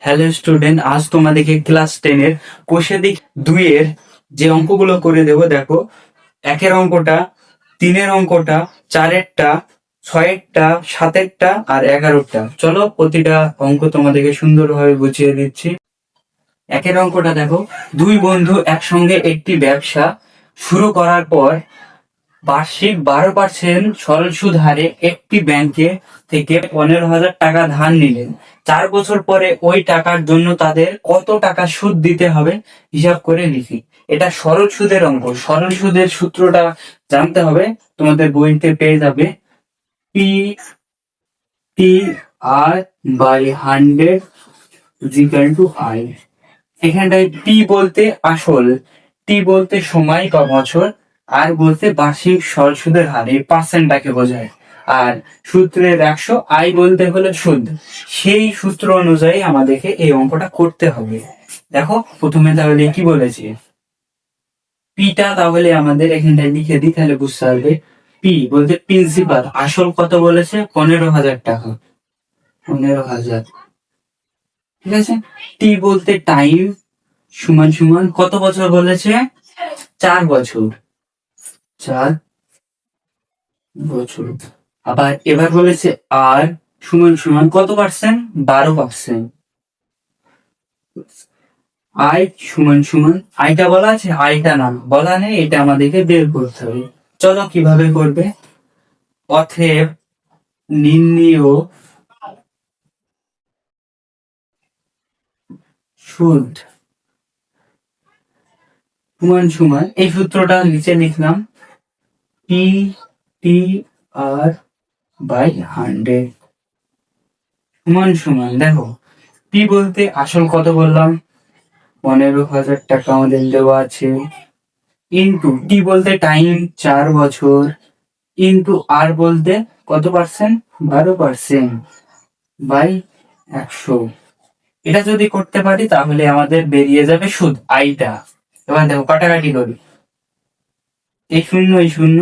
Hello student, আজ তোমাদেরকে class 10 এর কোষে দিক 2 এর যে অঙ্কগুলো করে দেব। দেখো, একের অঙ্কটা, তিনের অঙ্কটা, চারেরটা, ছয়েরটা, সাতেরটা আর 11টা। চলো প্রতিটা অঙ্ক তোমাদেরকে সুন্দরভাবে বুঝিয়ে দিচ্ছি। একের অঙ্কটা দেখো, দুই বন্ধু একসঙ্গে একটি ব্যবসা শুরু করার পর বার্ষিক 12% সরল সুদ হারে একটি ব্যাংকে থেকে 15,000 টাকা ধার নিলেন। 4 বছর পরে ওই টাকার জন্য তাদের কত টাকা সুদ দিতে হবে হিসাব করে লিখি। এটা সরল সুদের অঙ্ক। সরল সুদের সূত্রটা জানতে হবে, তোমাদের বইতে পেয়ে যাবে। P T R by 100 equal to I. এখানটায় পি বলতে আসল, টি বলতে সময় বা বছর, আর বলতে বার্ষিক সরল সুদের হার, এই পার্সেন্টটাকে বোঝায়। আর সূত্রের 100, আই বলতে হলো সুদ। সেই সূত্র অনুযায়ী আমাদেরকে এই অঙ্কটা করতে হবে। দেখো প্রথমে তাহলে কি বলেছি, পিটা তাহলে আমাদের এখানটায় লিখে দিই, তাহলে বুঝতে পারবে। পি বলতে প্রিন্সিপাল, আসল কত বলেছে? 15,000 টাকা, 15,000। ঠিক আছে। টি বলতে টাইম, সমান সমান কত বছর বলেছে? 4 বছর, 4 বছর। আবার এবার বলেছে আর সমান সমান কত পার্সেন্ট? 12%। আই সমান সমান, আইটা বলা আছে, আইটা না বলা নেই, এটা আমাদেরকে বের করতে হবে। চলো কিভাবে করবে। অতএব নির্ণেয় সুদ সমান সমান, এই সূত্রটা নিচে লিখলাম, পি টি আর বাই 100 সমান সমান। দেখো, পি বলতে আসল কত বললাম? 15,000 টাকা আমাদের দেওয়া আছে, ইন্টু টি বলতে টাইম 4 বছর, ইন্টু আর বলতে কত পার্সেন্ট? 12% বাই 100। এটা যদি করতে পারি তাহলে আমাদের বেরিয়ে যাবে সুদ, আইটা। এবার দেখো কাটাকাটি করি, এই শূন্য এই শূন্য,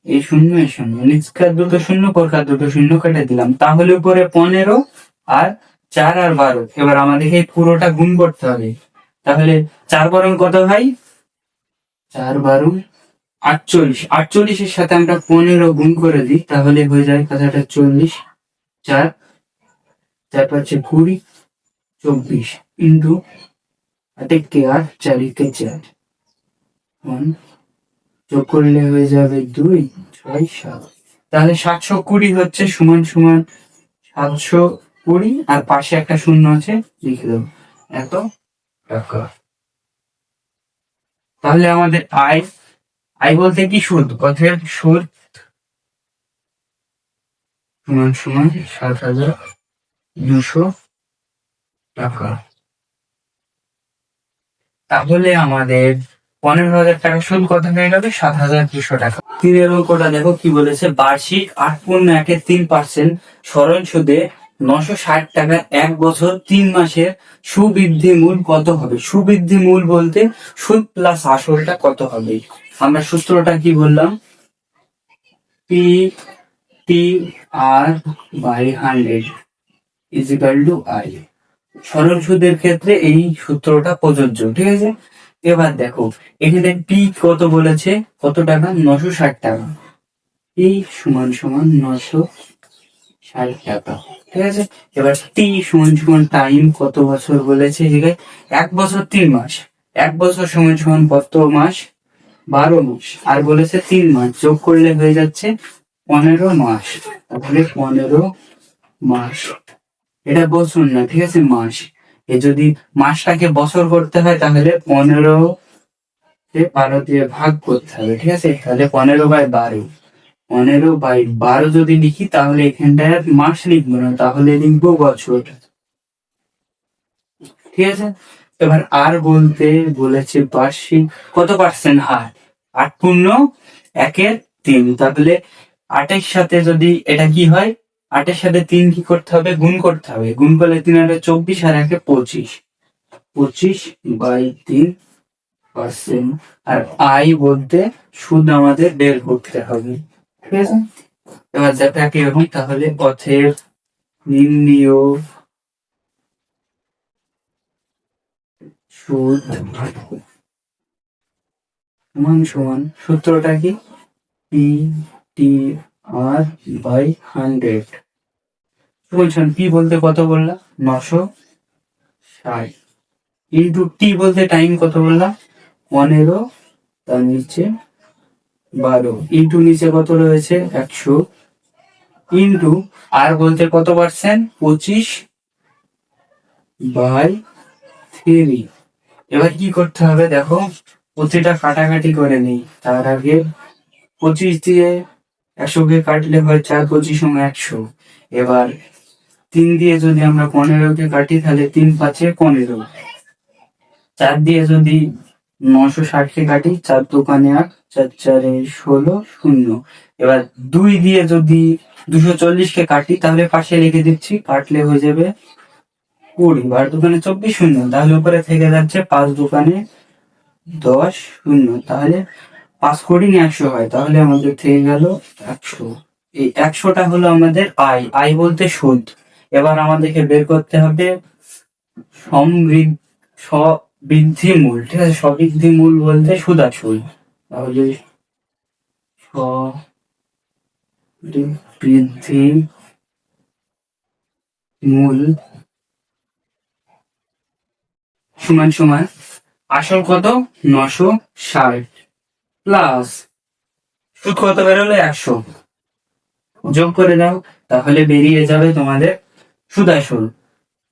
এই শূন্য এই শূন্য, নিচকার দুটো শূন্য পরকার দুটো শূন্য কেটে দিলাম, তাহলে উপরে 15 আর 4 আর 12। এবার আমাদেরকে পুরোটা গুণ করতে হবে। তাহলে 4 কত ভাই? 4 48। 48-এর সাথে আমরা 15 গুণ করে দিই, তাহলে হয়ে যায় কথাটা 40। 4 4 5 20, 24 ইন্টু 8 আর 4 4 যোগ করলে হয়ে যাবে 2 6 7। তাহলে 720 হচ্ছে সমান সমান 720, আর পাশে একটা শূন্য আছে, লিখে দেবো এত টাকা। তাহলে আমাদের আয়, আয় বলতে কি সুদ, অতএব সুদ সমান সমান 7,200 টাকা। তাহলে আমাদের 15,000 টাকা সুদ কত হয়ে গেল? 7,200 টাকা। তিনের অঙ্কটা দেখো কি বলেছে, বার্ষিক 8.13% সরল সুদে 960 টাকা 1 বছর 3 মাসের সুবৃদ্ধি মূল কত হবে? সুবৃদ্ধি মূল বলতে সুদ প্লাস আসলটা কত হবে। আমরা সূত্রটা কি বললাম? P T R by 100 equal to I. সরল সুদের ক্ষেত্রে এই সূত্রটা প্রযোজ্য, ঠিক আছে। এবার দেখো, এখানে পি কত বলেছে? কত টাকা? 960 টাকা। পি সমান সমান 960 টাকা, ঠিক আছে। এবার টি সমান সমান টাইম কত বছর বলেছে? এদিকে 1 বছর 3 মাস। 1 বছর সমান সমান কত মাস? 12 মাস। আর বলেছে 3 মাস, যোগ করলে হয়ে যাচ্ছে 15 মাস। তাহলে 15 মাস, এটা বছর না, ঠিক আছে, মাস। এ যদি মাসটাকে বছর করতে হয় তাহলে 15 দিয়ে ভাগ করতে হবে, ঠিক আছে। তাহলে 15/12, 15/12 যদি লিখি তাহলে এখানটায় আর মাস লিখবো না, তাহলে লিখবো বছর, ঠিক আছে। এবার আর বলতে বলেছে বার্ষিক কত পার্সেন্ট হার? 8.13। তাহলে 8-এর সাথে যদি এটা কি হয়, 8-এর সাথে 3 কি করতে হবে? গুণ করতে হবে। গুণ করলে 3 আর 24 আর 1 25, 25/3%। আর আই বলতে সুদ আমাদের বের করতে হবে, ঠিক আছে। এবার যাতে এরকম, তাহলে অতএব নির্ণেয় সুদ সমান সমান সূত্রটা কি? পি টি আর বাই 100 বলছেন। পি বলতে কত বললাম? 960 ইন্টু টি বলতে টাইম কত বললাম? 15, তার নিচে 12 ইন্টু নিচে কত রয়েছে? 100 ইন্টু আর বলতে কত পার্সেন্ট? 25/3। এবার কি করতে হবে দেখো, প্রতিটা কাটাকাটি করে নিই। তার আগে 25 দিয়ে 100কে কাটলে হয় 4×25=100। এবার 3 দিয়ে যদি আমরা 15কে কাটি তাহলে 3×5=15। 4 দিয়ে যদি 960কে কাটি, 4×2=8, 4×4=16, 0। এবার 2 দিয়ে যদি 240কে কাটি তাহলে পাশে লিখে দিচ্ছি, কাটলে হয়ে যাবে 20, 12×2=24, 0। তাহলে উপরে থেকে যাচ্ছে 5×2=10, 0। তাহলে 5×100 হয়, তাহলে আমাদের থেকে গেল 100। এই 100টা হলো আমাদের আয়। আয় বলতে সুদ। এবার আমাদেরকে বের করতে হবে সবৃদ্ধি মূল। ঠিক আছে, সবৃদ্ধি মূল বলতে সুদ আসল। তাহলে সবৃদ্ধি মূল সমান সমান আসল কত? 960 প্লাস সুদ কত বেরোলো? 100। যোগ করে দাও, তাহলে বেরিয়ে যাবে তোমাদের সুদ আসল।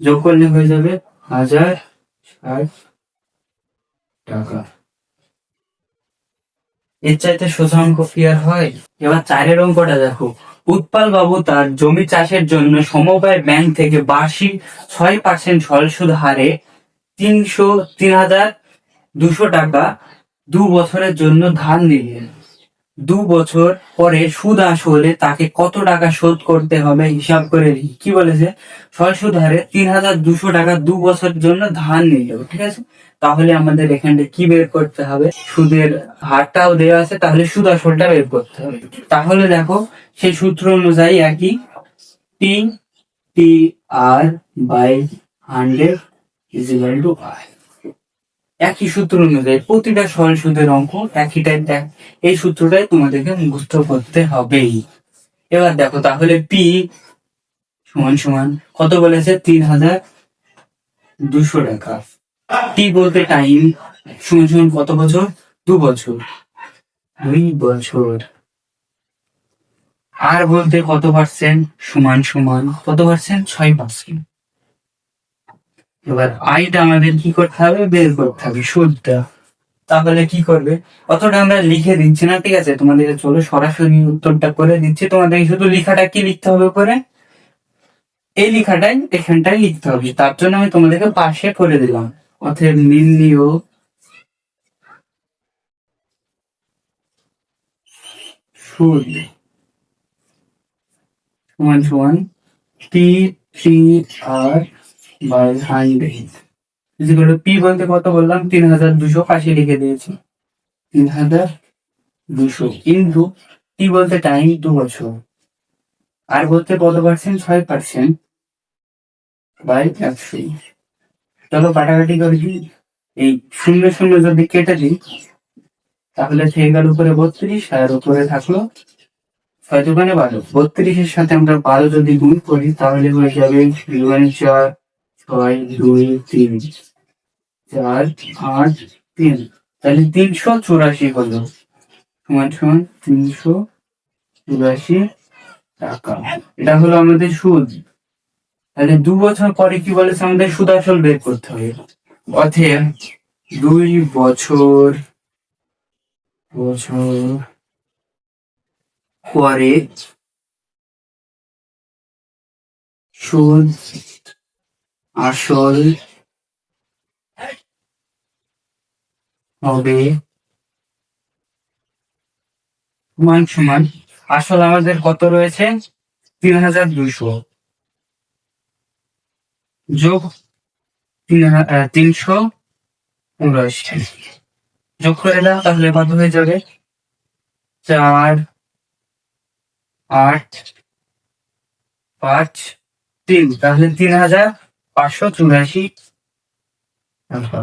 যোগ করলে হয়ে যাবে 1060 টাকা। এর চাইতে সোজা অঙ্ক কি আর হয়? এবার 4 অঙ্কটা দেখো। উৎপল বাবু তার জমি চাষের জন্য সমবায় ব্যাংক থেকে বার্ষিক 6% সরল হারে 3,200 টাকা 2 বছরের জন্য ধার নিলেন। 2 বছর পরে সুদ আসলে তাকে কত টাকা শোধ করতে হবে হিসাব করে লিখি। কি বলেছে? সরল সুদ হারে 3,200 টাকা 2 বছরের জন্য ধার নিল। ঠিক আছে, তাহলে আমাদের এখানে কি বের করতে হবে? সুদের হারটাও দেওয়া আছে, তাহলে সুদ আসলটা বের করতে হবে। তাহলে দেখো, সেই সূত্র অনুযায়ী একই, টি T R by 100 equal to I. একই সূত্র অনুযায়ী প্রতিটা সরল সুদের অঙ্ক একইটাই। এই সূত্রটাই তোমাদেরকে মুখস্থ করতে হবেই। এবার দেখো, তাহলে পি সমান সমান কত বলেছে? 3,200 টাকা। টি বলতে টাইম সমান সমান কত বছর? 2 বছর। 2 বছর। আর বলতে কত পার্সেন্ট? সমান সমান কত পার্সেন্ট? 6%। এবার আইটা আমাদের কি করতে হবে? বের করতে হবে সুদটা। তাহলে কি করবে? অতটা আমরা লিখে দিচ্ছি না, ঠিক আছে, তোমাদেরকে চলো সরাসরি উত্তরটা করে দিচ্ছি। তোমাদের শুধু লেখাটা কি লিখতে হবে উপরে? এই লেখাটাই এখানটাই লিখতে হবে। তার জন্য আমি তোমাদেরকে পাশে করে দিলাম। অতএব নির্ণীয় সুদ সমান সমান P three R by 100 P বলতে কত বললাম? 3,200, পাশে লিখে দিয়েছি 3,200 ইন্টু টি বলতে টাইম 2 বছর, আর বলতে কত পার্সেন্ট? 6% বাই 100। চলো কাটাকাটি করে দিই। এই 0 0 যদি কেটে দিই তাহলে থেকে গেল উপরে 32, আর উপরে থাকলো 6×12। 32-এর সাথে আমরা 12 যদি গুণ করি তাহলে হয়ে যাবে 4, 6, 2, 3, 4, 8, 3। তাহলে 384 হলো, সমান সমান 384 টাকা। এটা হলো আমাদের সুদ। তাহলে 2 বছর পরে কি বলেছে? আমাদের সুদ আসল বের করতে হবে। অতএব 2 বছর পরে সুদ আসল হবে সমান সমান, আসল আমাদের কত রয়েছে? 3,200 যোগ 379, যোগ করে দাও, তাহলে কত হয়ে যাবে? 4, 8, 5, 3। তাহলে 3,584 টাকা।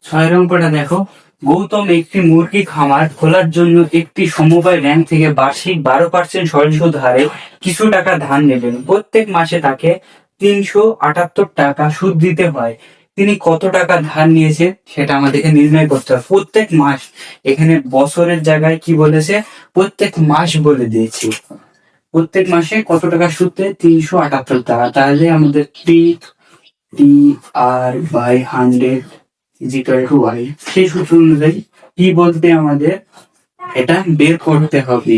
ছয়ের অঙ্কটা দেখো, গৌতম একটি মুরগি খামার খোলার জন্য একটি সমবায় ব্যাংক থেকে বার্ষিক 12% সরল সুদ হারে কিছু টাকা ধার নেবেন। প্রত্যেক মাসে তাকে 378 টাকা সুদ দিতে হয়। তিনি কত টাকা ধার নিয়েছে সেটা আমাদেরকে নির্ণয় করতে হবে। প্রত্যেক মাস, এখানে বছরের জায়গায় কি বলেছে, প্রত্যেক মাস বলে দিয়েছি। প্রত্যেক মাসে কত টাকা সুদ দেয়, 378 টাকা। তাহলে আমাদের T R by 100 is equal to Y. সেই সূত্র অনুযায়ী টি বলতে আমাদের এটা বের করতে হবে।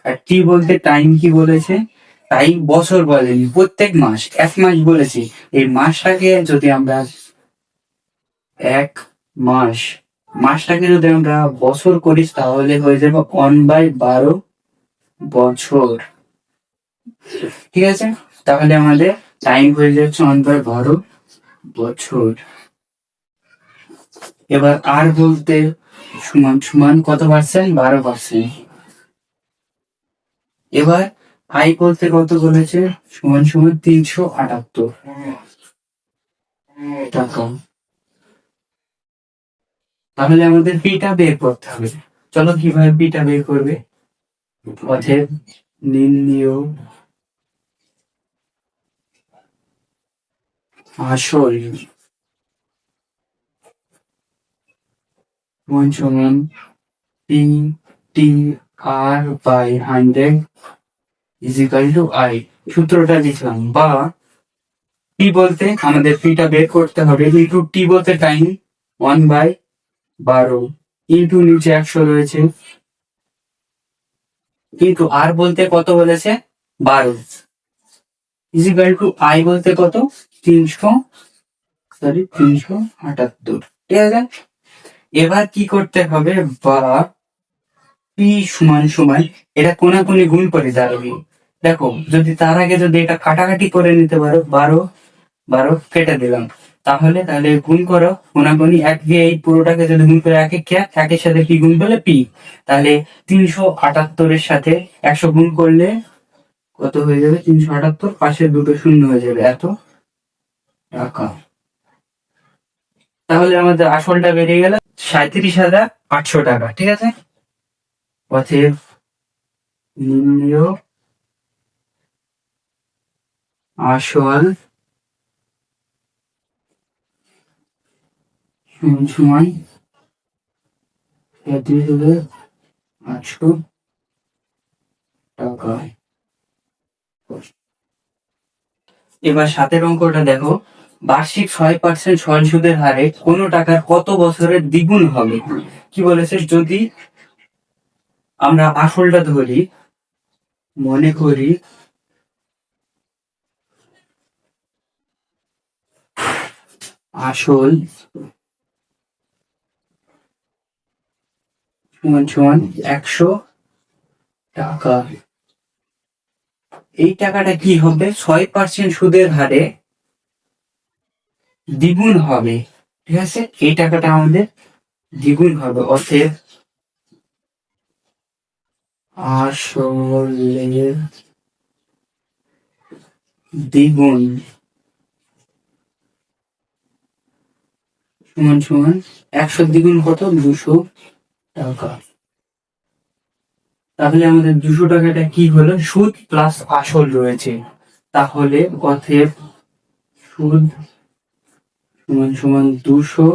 আর টি বলতে টাইম কি বলেছে, টাইম বছর বলেনি, প্রত্যেক মাস, এক মাস বলেছি। এই মাসটাকে যদি আমরা এক মাস, মাসটাকে যদি আমরা বছর করি তাহলে হয়ে যাবে 1/12 বছর। ঠিক আছে, তাহলে আমাদের টাইম হয়ে যাচ্ছে 1/12 বছর। এবার আর বলতে সমান সমান কত পার্সেন্ট, 12%। এবার আই বলতে কত বলেছে, সমান সমান 378 টাকা। তাহলে আমাদের পিটা বের করতে হবে। চলো কিভাবে পিটা বের করবে, অতএব নির্ণেয় আসল সমান সমান T T R by 100 is equal to I. সূত্রটা লিখলাম, বা টি বলতে আমাদের পিটা বের করতে হবে, ইন্টু টি বলতে টাইম 1/12 ইন্টু নিচে 100 রয়েছে, কিন্তু আর বলতে কত বলেছে, 12 ইজ ইকুয়াল টু আই বলতে কত, 378। ঠিক আছে, এবার কি করতে হবে, বা পি সমান সমান, এটা কোনাকুনি গুণ করে দাঁড়াবে। দেখো, যদি তার আগে যদি এটা কাটাকাটি করে নিতে পারো, 12 12 কেটে দিলাম, তাহলে গুণ করো কোনাকুনি, এককে এই পুরোটাকে যদি গুণ করে একের সাথে কি গুণ করলে পি, তাহলে 378 সাথে 100 গুণ করলে কত হয়ে যাবে, 378, পাশে দুটো শূন্য হয়ে যাবে, এত টাকা। তাহলে আমাদের আসলটা বেরিয়ে গেল 37,800 টাকা। ঠিক আছে, অতএব নির্ণেয় আসল সমান 37,800 টাকা। এবার 7 অঙ্কটা দেখো, বার্ষিক 6% সরল সুদের হারে কোনো টাকার কত বছরের দ্বিগুণ হবে। কি বলেছে, যদি আমরা আসলটা ধরি, মনে করি আসল সমান সমান 100 টাকা। এই টাকাটা কি হবে, 6% সুদের হারে দ্বিগুণ হবে। ঠিক আছে, এই টাকাটা আমাদের দ্বিগুণ হবে, অতএব আসলের দ্বিগুণ সমান সমান 100 দ্বিগুণ কত, 200 টাকা। তাহলে আমাদের 200 টাকাটা কি হলো, সুদ প্লাস আসল রয়েছে। তাহলে অতএব সুদ সমান সমান 200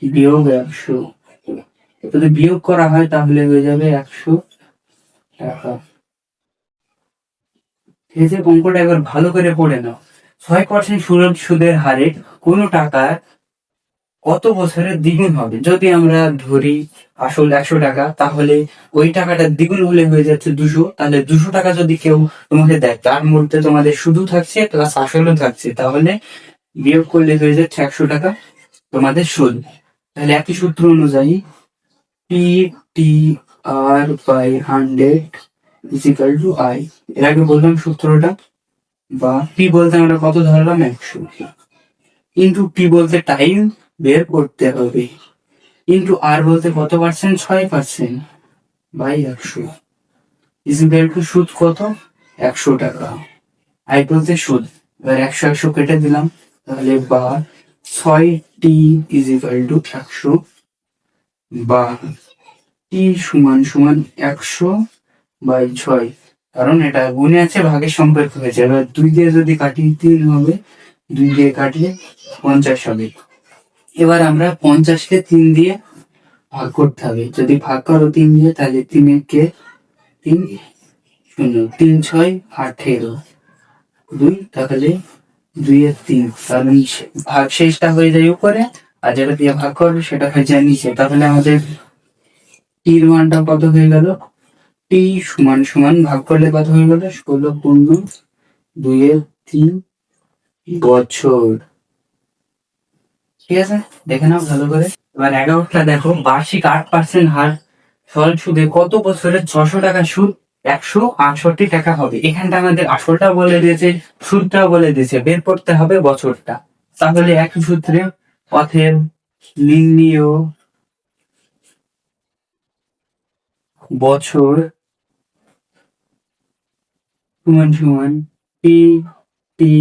বিয়োগ 100। যদি বিয়োগ করা হয় তাহলে হয়ে যাবে 100 টাকা। ঠিক আছে, অঙ্কটা একবার ভালো করে পড়ে নাও। 6% সুদের হারে কোনো টাকার কত বছরের দ্বিগুণ হবে। যদি আমরা ধরি আসল 100 টাকা, তাহলে ওই টাকাটা দ্বিগুণ হলে হয়ে যাচ্ছে 200। তাহলে 200 টাকা যদি কেউ তোমাকে দেয়, তার মধ্যে তোমাদের শুধু থাকছে প্লাস আসলও থাকছে, তাহলে বিয়োগ করলে হয়ে যাচ্ছে 100 টাকা তোমাদের সুদ। তাহলে একই সূত্র অনুযায়ী P T R by 100 is equal to I. এর আগে বললাম সূত্রটা, বা পি বলতে আমরা কত ধরলাম, 100, ইন্টু টি বলতে টাইম বের করতে হবে, ইন্টু আর বলতে কত percent, 6% by 100 is equal to সুদ কত, 100 টাকা। আই বলতে সুদ। এবার 100 100 কেটে দিলাম, তাহলে বা 6t ইজ ইকুয়াল টু 100, বা টি সমান সমান 100/6, কারণ এটা গুণে আছে, ভাগের সম্পর্ক হয়েছে। এবার 2 দিয়ে যদি কাটি 3 হবে, 2 দিয়ে কাটলে 50 হবে। এবার আমরা 50-কে 3 দিয়ে ভাগ করতে হবে। যদি ভাগ করো 3 দিয়ে, তাহলে 3 3 0, 3 6 18, 2, তাহলে 2-3, কারণ ভাগ শেষটা হয়ে যায় উপরে, আর যেটা দিয়ে ভাগ করবে সেটা হয়ে যায় নিচে। তাহলে আমাদের টির মানটা কত হয়ে গেল? টি সমান সমান ভাগ করলে কত হয়ে গেল? 16×2-3 বছর। ঠিক আছে, দেখে নাও ভালো করে। এবার 11টা দেখো, বার্ষিক 8% হার সরল সুদে কত বছরে 600 টাকা সুদ 168 টাকা হবে। এখানটা আমাদের আসলটা বলে দিয়েছে, সুদটাও বলে দিয়েছে, বের করতে হবে বছরটা। তাহলে একই সূত্রে অতএব নির্ণীয় বছর সমান সমান T T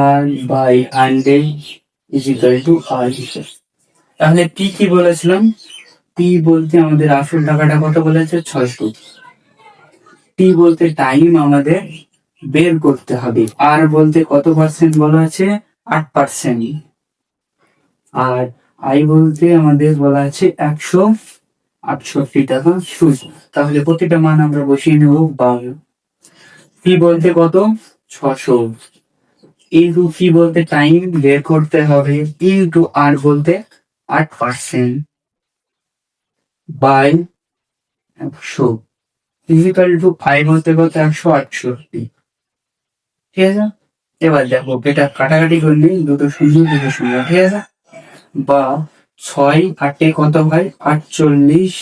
R by 100 is equal two আর। তাহলে পি কি বলেছিলাম? পি বলতে আমাদের আসল টাকাটা কত বলেছে? 600। টি বলতে টাইম আমাদের বের করতে হবে। আর বলতে কত পার্সেন্ট বলা আছে? 8%। আর আই বলতে আমাদের বলা আছে 168 টাকা সুদ। তাহলে প্রতিটা মান আমরা বসিয়ে নেব। পি বলতে কত? 600। ইন্টু পি বলতে টাইম বের করতে হবে, ইন্টু আর বলতে 8% বাই 100 ইজিক্যাল টু 5 বলতে কত? 168। ঠিক আছে, এবার দেখো এটা কাটাকাটি করলে 2 শূন্য 2 শূন্য, ঠিক আছে, বা 6 8 কত হয়? 48।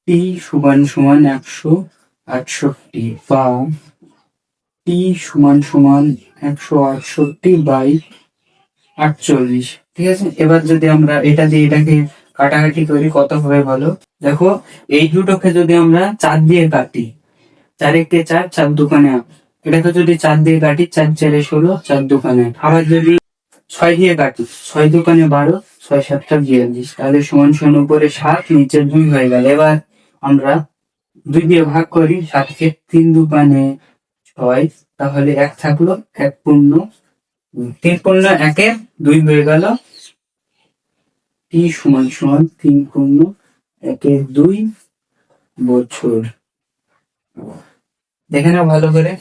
টি সমান সমান 168, বা টি সমান সমান 168/48। ঠিক আছে, এবার যদি আমরা এটা দিয়ে এটাকে কাটাকাটি করি কত হবে বলো? দেখো, এই দুটোকে যদি আমরা 4 দিয়ে কাটি, 4 একে 4, 4 দুকানে 8, এটাকে যদি 4 দিয়ে কাটি, 4 4 16, 4 দুকানে 8। আবার যদি 6 দিয়ে কাটি, 6 দুকানে 12, 6 7 42, তাহলে সমান সমান উপরে 7, নিচে 2 হয়ে গেল। এবার আমরা 2 দিয়ে ভাগ করি, 7কে 3 দুকানে 6, তাহলে 1 থাকলো, 1 পূর্ণ 3 পূর্ণ 1 2 হয়ে গেল। টি সমান সমান 3 পূর্ণ 1 2 বছর। দেখে নাও ভালো করে।